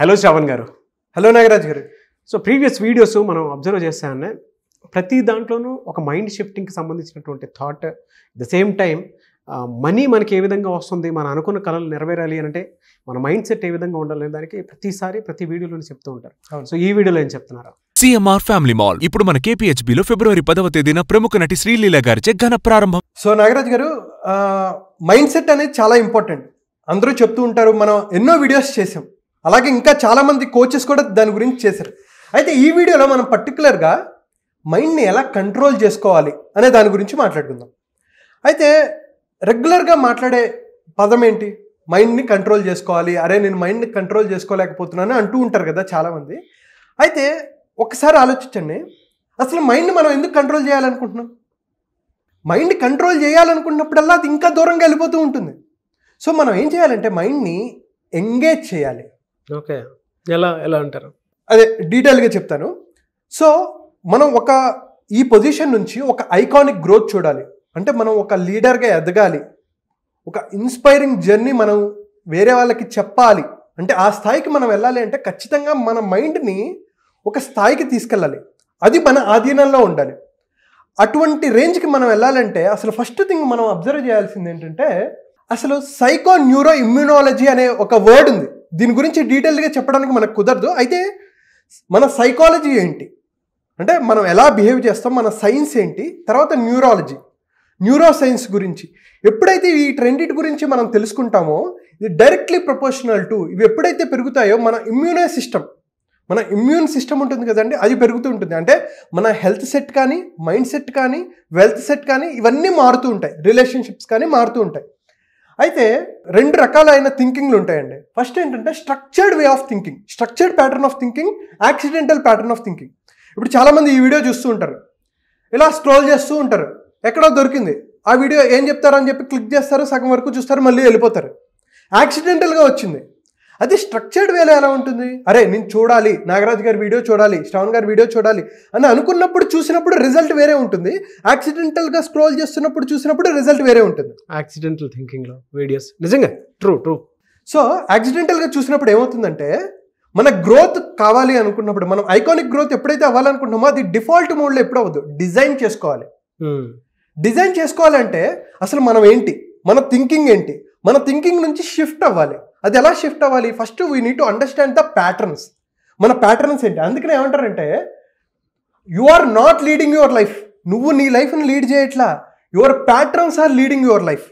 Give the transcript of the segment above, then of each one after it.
Hello Shravan గారు. Hello Nagaraj గారు. So previous videos మనం అబ్జర్వ్ చేస్తానే ప్రతి దాంట్లోనూ ఒక మైండ్ షిఫ్టింగ్కి సంబంధించినటువంటి thought, the same time money మనకి ఏ విధంగా వస్తుంది, మన అనుకున్న కళలు నెరవేరాలి అంటే మన మైండ్ సెట్ ఏ విధంగా ఉండాలి అనే దానికి ప్రతి వీడియోలో చెప్తూ ఉంటారు. సో ఈ వీడియోలో ఏం చెప్తున్నారు? సిఎంఆర్ ఫ్యామిలీ మాల్ ఇప్పుడు మన కేపీహెచ్బీలో ఫిబ్రవరి 10వ తేదీన ప్రముఖ నటి శ్రీలీల గారిచే ఘన ప్రారంభం. సో నాగరాజ్ గారు, మైండ్ సెట్ అనేది చాలా ఇంపార్టెంట్. అందరూ చెప్తూ ఉంటారు, మనం ఎన్నో వీడియోస్ చేసాం, అలాగే ఇంకా చాలామంది కోచెస్ కూడా దాని గురించి చేశారు. అయితే ఈ వీడియోలో మనం పర్టికులర్గా మైండ్ని ఎలా కంట్రోల్ చేసుకోవాలి అనే దాని గురించి మాట్లాడుకుందాం. అయితే రెగ్యులర్గా మాట్లాడే పదం ఏంటి? మైండ్ని కంట్రోల్ చేసుకోవాలి, అరే నేను మైండ్ని కంట్రోల్ చేసుకోలేకపోతున్నాను అంటూ ఉంటారు కదా చాలామంది. అయితే ఒకసారి ఆలోచించండి, అసలు మైండ్ని మనం ఎందుకు కంట్రోల్ చేయాలనుకుంటున్నాం? మైండ్ కంట్రోల్ చేయాలనుకున్నప్పుడల్లా అది ఇంకా దూరంగా వెళ్ళిపోతూ ఉంటుంది. సో మనం ఏం చేయాలంటే మైండ్ని ఎంగేజ్ చేయాలి. ఓకే, ఎలా అంటారు? అదే డీటెయిల్గా చెప్తాను. సో మనం ఈ పొజిషన్ నుంచి ఒక ఐకానిక్ గ్రోత్ చూడాలి, అంటే మనం ఒక లీడర్గా ఎదగాలి, ఒక ఇన్స్పైరింగ్ జర్నీ మనం వేరే వాళ్ళకి చెప్పాలి అంటే ఆ స్థాయికి మనం వెళ్ళాలి అంటే ఖచ్చితంగా మన మైండ్ని ఒక స్థాయికి తీసుకెళ్ళాలి, అది మన ఆధీనంలో ఉండాలి. అటువంటి రేంజ్కి మనం వెళ్ళాలంటే అసలు ఫస్ట్ థింగ్ మనం అబ్జర్వ్ చేయాల్సింది ఏంటంటే, అసలు సైకో న్యూరో ఇమ్యూనాలజీ అనే ఒక వర్డ్ ఉంది. దీని గురించి డీటెయిల్గా చెప్పడానికి మనకు కుదరదు. అయితే మన సైకాలజీ ఏంటి అంటే మనం ఎలా బిహేవ్ చేస్తాం, మన సైన్స్ ఏంటి, తర్వాత న్యూరాలజీ, న్యూరో సైన్స్ గురించి ఎప్పుడైతే ఈ రెండింటి గురించి మనం తెలుసుకుంటామో ఇది డైరెక్ట్లీ ప్రపోర్షనల్ టు ఇవి ఎప్పుడైతే పెరుగుతాయో మన ఇమ్యూన్ సిస్టమ్ ఉంటుంది కదండి, అది పెరుగుతూ ఉంటుంది. అంటే మన హెల్త్ సెట్ కానీ, మైండ్ సెట్ కానీ, వెల్త్ సెట్ కానీ ఇవన్నీ మారుతూ ఉంటాయి, రిలేషన్షిప్స్ కానీ మారుతూ ఉంటాయి. అయితే రెండు రకాలైన థింకింగ్లు ఉంటాయండి. ఫస్ట్ ఏంటంటే structured way of thinking, structured pattern of thinking, accidental pattern of thinking. ఇప్పుడు చాలామంది ఈ వీడియో చూస్తూ ఉంటారు, ఇలా స్క్రోల్ చేస్తూ ఉంటారు, ఎక్కడో దొరికింది ఆ వీడియో, ఏం చెప్తారని చెప్పి క్లిక్ చేస్తారు, సగం వరకు చూస్తారు, మళ్ళీ వెళ్ళిపోతారు. యాక్సిడెంటల్గా వచ్చింది. అది స్ట్రక్చర్డ్ వేలో ఎలా ఉంటుంది? అరే నేను చూడాలి, నాగరాజ్ గారి వీడియో చూడాలి, శ్రవణ్ గారి వీడియో చూడాలి అని అనుకున్నప్పుడు చూసినప్పుడు రిజల్ట్ వేరే ఉంటుంది. యాక్సిడెంటల్గా స్క్రోల్ చేస్తున్నప్పుడు చూసినప్పుడు రిజల్ట్ వేరే ఉంటుంది. యాక్సిడెంటల్ థింకింగ్లో వీడియోస్ నిజంగా ట్రూ. సో యాక్సిడెంటల్గా చూసినప్పుడు ఏమవుతుందంటే, మన గ్రోత్ కావాలి అనుకున్నప్పుడు, మనం ఐకానిక్ గ్రోత్ ఎప్పుడైతే అవ్వాలనుకుంటున్నామో అది డిఫాల్ట్ మోడ్లో ఎప్పుడు అవ్వదు, డిజైన్ చేసుకోవాలి. డిజైన్ చేసుకోవాలంటే అసలు మనం ఏంటి, మన థింకింగ్ ఏంటి, మన థింకింగ్ నుంచి షిఫ్ట్ అవ్వాలి. అది ఎలా షిఫ్ట్ అవ్వాలి? First we need to understand the patterns. మన ప్యాటర్న్స్ ఏంటి? అందుకనే ఏమంటారంటే, you are not leading your life. నువ్వు నీ లైఫ్ని లీడ్ చేయట్లా, your patterns are leading your life.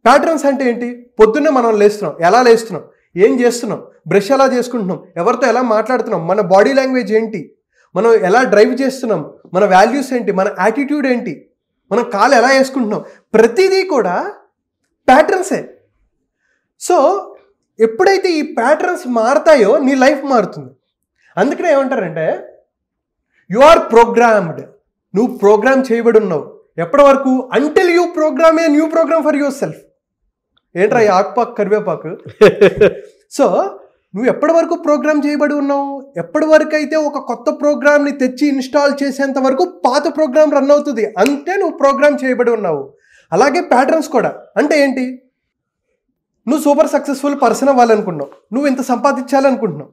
Patterns అంటే ఏంటి? పొద్దున్నే మనం లేస్తున్నాం, ఎలా లేస్తున్నాం, ఏం చేస్తున్నాం, బ్రష్ ఎలా చేసుకుంటున్నాం, ఎవరితో ఎలా మాట్లాడుతున్నాం, మన బాడీ లాంగ్వేజ్ ఏంటి, మనం ఎలా డ్రైవ్ చేస్తున్నాం, మన వాల్యూస్ ఏంటి, మన యాటిట్యూడ్ ఏంటి, మనం కాలు ఎలా వేసుకుంటున్నాం, ప్రతిదీ కూడా ప్యాటర్న్సే. సో ఎప్పుడైతే ఈ ప్యాటర్న్స్ మారుతాయో నీ లైఫ్ మారుతుంది. అందుకనే ఏమంటారంటే, యు ఆర్ ప్రోగ్రామ్డ్. నువ్వు ప్రోగ్రామ్ చేయబడి ఉన్నావు. ఎప్పటి వరకు? Until you program a new program for your self. ఏంట్రా ఈ ఆకుపాకు కరివేపాకు? సో నువ్వు ఎప్పటి వరకు ప్రోగ్రామ్ చేయబడి ఉన్నావు? ఎప్పటి వరకు అయితే ఒక కొత్త ప్రోగ్రామ్ని తెచ్చి ఇన్స్టాల్ చేసేంత వరకు పాత ప్రోగ్రామ్ రన్ అవుతుంది, అంటే నువ్వు ప్రోగ్రామ్ చేయబడి ఉన్నావు. అలాగే ప్యాటర్న్స్ కూడా. అంటే ఏంటి? నువ్వు సూపర్ సక్సెస్ఫుల్ పర్సన్ అవ్వాలనుకుంటున్నావు, నువ్వు ఇంత సంపాదించాలనుకుంటున్నావు,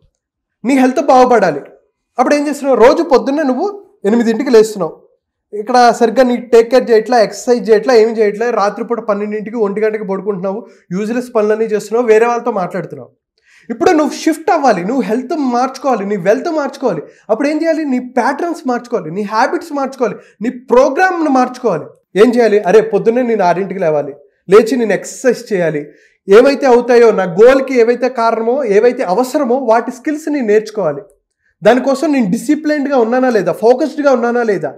నీ హెల్త్ బాగుపడాలి. అప్పుడు ఏం చేస్తున్నావు? రోజు పొద్దున్నే నువ్వు 8ంటికి లేస్తున్నావు, ఇక్కడ సరిగ్గా నీ టేక్ కేర్ చేయట్లా, ఎక్సర్సైజ్ చేయట్లా, ఏమి చేయట్లేదు, రాత్రిపూట 12ంటికి 1 గంటకి పడుకుంటున్నావు, యూజ్లెస్ పనులన్నీ చేస్తున్నావు, వేరే వాళ్ళతో మాట్లాడుతున్నావు. ఇప్పుడు నువ్వు షిఫట్ అవ్వాలి, నువ్వు హెల్త్ మార్చుకోవాలి, నీ వెల్త్ మార్చుకోవాలి. అప్పుడు ఏం చేయాలి? నీ ప్యాటర్న్స్ మార్చుకోవాలి, నీ హ్యాబిట్స్ మార్చుకోవాలి, నీ ప్రోగ్రామ్ని మార్చుకోవాలి. ఏం చేయాలి? అరే పొద్దున్నే నేను 6ంటికి లేవాలి, లేచి నేను ఎక్సర్సైజ్ చేయాలి, ఏవైతే అవుతాయో నా గోల్కి ఏవైతే కారణమో, ఏవైతే అవసరమో వాటి స్కిల్స్ని నేర్చుకోవాలి. దానికోసం నేను డిసిప్లైన్డ్గా ఉన్నానా లేదా, ఫోకస్డ్గా ఉన్నానా లేదా,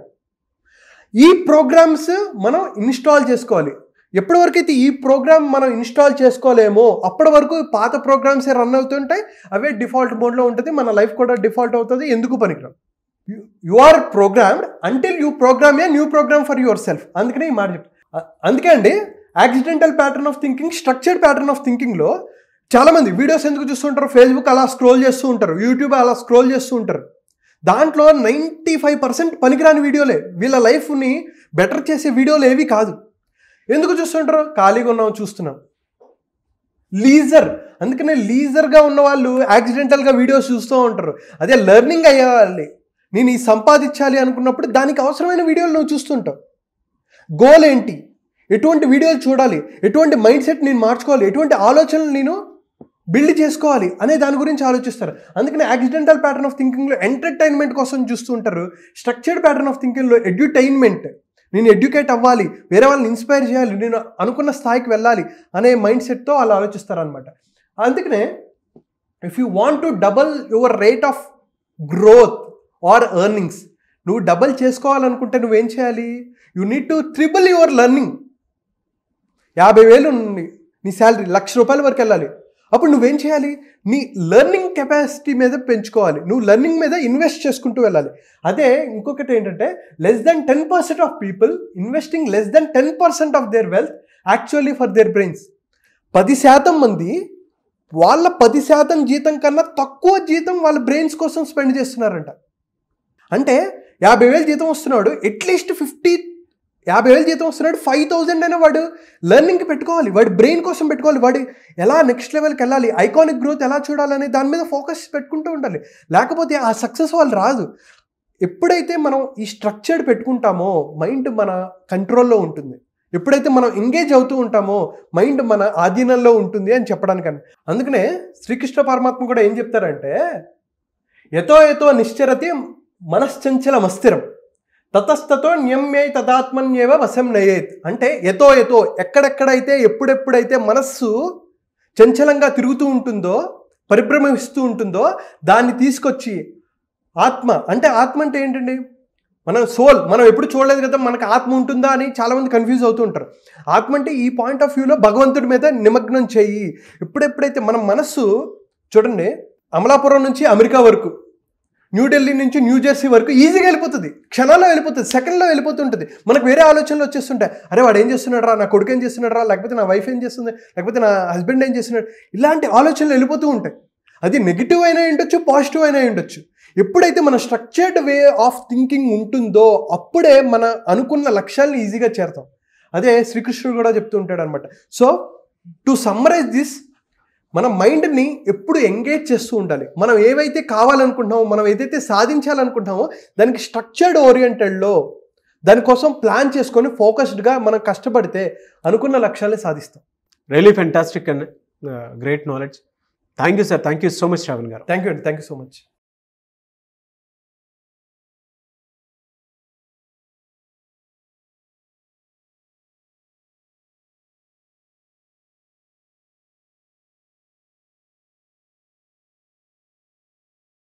ఈ ప్రోగ్రామ్స్ మనం ఇన్స్టాల్ చేసుకోవాలి. ఎప్పటి వరకు అయితే ఈ ప్రోగ్రామ్ మనం ఇన్స్టాల్ చేసుకోలేమో అప్పటి వరకు పాత ప్రోగ్రామ్సే రన్ అవుతుంటాయి, అవే డిఫాల్ట్ మోడ్లో ఉంటుంది, మన లైఫ్ కూడా డిఫాల్ట్ అవుతుంది, ఎందుకు పనికిరాం. You are programmed until you program a new program for your self. అందుకనే ఈ మాట చెప్తాను. అందుకే అండి accidental pattern of thinking, structured pattern of థింకింగ్లో చాలామంది వీడియోస్ ఎందుకు చూస్తుంటారు? ఫేస్బుక్ అలా స్క్రోల్ చేస్తూ ఉంటారు, యూట్యూబ్ అలా స్క్రోల్ చేస్తూ ఉంటారు. దాంట్లో 95% పనికిరాని వీడియోలే, వీళ్ళ లైఫ్ని బెటర్ చేసే వీడియోలు ఏవి కాదు. ఎందుకు చూస్తుంటారు? ఖాళీగా ఉన్నాం చూస్తున్నాం. లీజర్ అందుకనే లీజర్గా ఉన్న వాళ్ళు యాక్సిడెంటల్గా వీడియోస్ చూస్తూ ఉంటారు. అదే లెర్నింగ్ అయ్యేవాళ్ళు నేను ఈ సంపాదించాలి అనుకున్నప్పుడు దానికి అవసరమైన వీడియోలు నువ్వు చూస్తుంటావు. గోల్ ఏంటి, ఎటువంటి వీడియోలు చూడాలి, ఎటువంటి మైండ్ సెట్ నేను మార్చుకోవాలి, ఎటువంటి ఆలోచనలు నేను బిల్డ్ చేసుకోవాలి అనే దాని గురించి ఆలోచిస్తారు. అందుకని యాక్సిడెంటల్ ప్యాటర్న్ ఆఫ్ థింకింగ్లో ఎంటర్టైన్మెంట్ కోసం చూస్తూ ఉంటారు. స్ట్రక్చర్డ్ ప్యాటర్న్ ఆఫ్ థింకింగ్లో ఎడ్యుటైన్మెంట్, నేను ఎడ్యుకేట్ అవ్వాలి, వేరే వాళ్ళని ఇన్స్పైర్ చేయాలి, నేను అనుకున్న స్థాయికి వెళ్ళాలి అనే మైండ్ సెట్తో వాళ్ళు ఆలోచిస్తారు అనమాట. అందుకనే if you want to double your rate of growth or earnings, నువ్వు డబల్ చేసుకోవాలనుకుంటే నువ్వేం చేయాలి, you need to triple your learning. 50,000 ఉంది నీ శాలరీ, ₹1,00,000 వరకు వెళ్ళాలి. అప్పుడు నువ్వేం చేయాలి, నీ లెర్నింగ్ కెపాసిటీ మీద పెంచుకోవాలి, నువ్వు లెర్నింగ్ మీద ఇన్వెస్ట్ చేసుకుంటూ వెళ్ళాలి. అదే ఇంకొకటి ఏంటంటే less than 10% of people investing less than 10% of their wealth actually for their brains. 10% మంది వాళ్ళ 10% జీతం కన్నా తక్కువ జీతం వాళ్ళ బ్రెయిన్స్ కోసం స్పెండ్ చేస్తున్నారంట. అంటే 50,000 జీతం వస్తున్నాడు, అట్లీస్ట్ 50,000 జీతం వస్తున్నాడు, 5,000 అయినా వాడు లెర్నింగ్కి పెట్టుకోవాలి, వాడి బ్రెయిన్ కోసం పెట్టుకోవాలి, వాడు ఎలా నెక్స్ట్ లెవెల్కి వెళ్ళాలి, ఐకానిక్ గ్రోత్ ఎలా చూడాలని దాని మీద ఫోకస్ పెట్టుకుంటూ ఉండాలి. లేకపోతే ఆ సక్సెస్ వాళ్ళు రాదు. ఎప్పుడైతే మనం ఈ స్ట్రక్చర్డ్ పెట్టుకుంటామో మైండ్ మన కంట్రోల్లో ఉంటుంది, ఎప్పుడైతే మనం ఎంగేజ్ అవుతూ ఉంటామో మైండ్ మన ఆధీనంలో ఉంటుంది అని చెప్పడానికి. అందుకనే శ్రీకృష్ణ పరమాత్మ కూడా ఏం చెప్తారంటే యతో యతో నిశ్చరతి మనశ్చంచలమస్థిరం తతస్తతో న్యమ్యై తదాత్మన్యేవ వశం నయేత్. అంటే యతో యతో ఎక్కడెక్కడైతే ఎప్పుడెప్పుడైతే మనస్సు చంచలంగా తిరుగుతూ ఉంటుందో, పరిభ్రమిస్తూ ఉంటుందో దాన్ని తీసుకొచ్చి ఆత్మ అంటే ఏంటండి, మన సోల్. మనం ఎప్పుడు చూడలేదు కదా మనకు ఆత్మ ఉంటుందా అని చాలామంది కన్ఫ్యూజ్ అవుతూ ఉంటారు. ఆత్మ అంటే ఈ పాయింట్ ఆఫ్ వ్యూలో భగవంతుడి మీద నిమగ్నం చెయ్యి. ఎప్పుడెప్పుడైతే మన మనస్సు చూడండి, అమలాపురం నుంచి అమెరికా వరకు, న్యూఢిల్లీ నుంచి న్యూజెర్సీ వరకు ఈజీగా వెళ్ళిపోతుంది, క్షణాల్లో వెళ్ళిపోతుంది, సెకండ్లో వెళ్ళిపోతుంటుంది. మనకు వేరే ఆలోచనలు వచ్చేస్తుంటాయి. అరే వాడు ఏం చేస్తున్నాడు రా, నా కొడుకు ఏం చేస్తున్నాడు రా, లేకపోతే నా వైఫ్ ఏం చేస్తుంది, లేకపోతే నా హస్బెండ్ ఏం చేస్తున్నాడు, ఇలాంటి ఆలోచనలు వెళ్ళిపోతూ ఉంటాయి. అది నెగిటివ్ అయినా ఉండొచ్చు, పాజిటివ్ అయినా ఉండొచ్చు. ఎప్పుడైతే మన స్ట్రక్చర్డ్ వే ఆఫ్ థింకింగ్ ఉంటుందో అప్పుడే మన అనుకున్న లక్ష్యాలను ఈజీగా చేరుతాం. అదే శ్రీకృష్ణుడు కూడా చెప్తూ ఉంటాడు అనమాట. సో టు సమ్మరైజ్ దిస్, మన మైండ్ని ఎప్పుడు ఎంగేజ్ చేస్తూ ఉండాలి. మనం ఏవైతే కావాలనుకుంటున్నామో, మనం ఏదైతే సాధించాలనుకుంటున్నామో దానికి స్ట్రక్చర్డ్ ఓరియంటెడ్లో దానికోసం ప్లాన్ చేసుకొని ఫోకస్డ్గా మనం కష్టపడితే అనుకున్న లక్ష్యాలే సాధిస్తాం. Really fantastic and great knowledge. Thank you sir, thank you so much Shravan గారు. థ్యాంక్ యూ అండి, థ్యాంక్ యూ సో మచ్.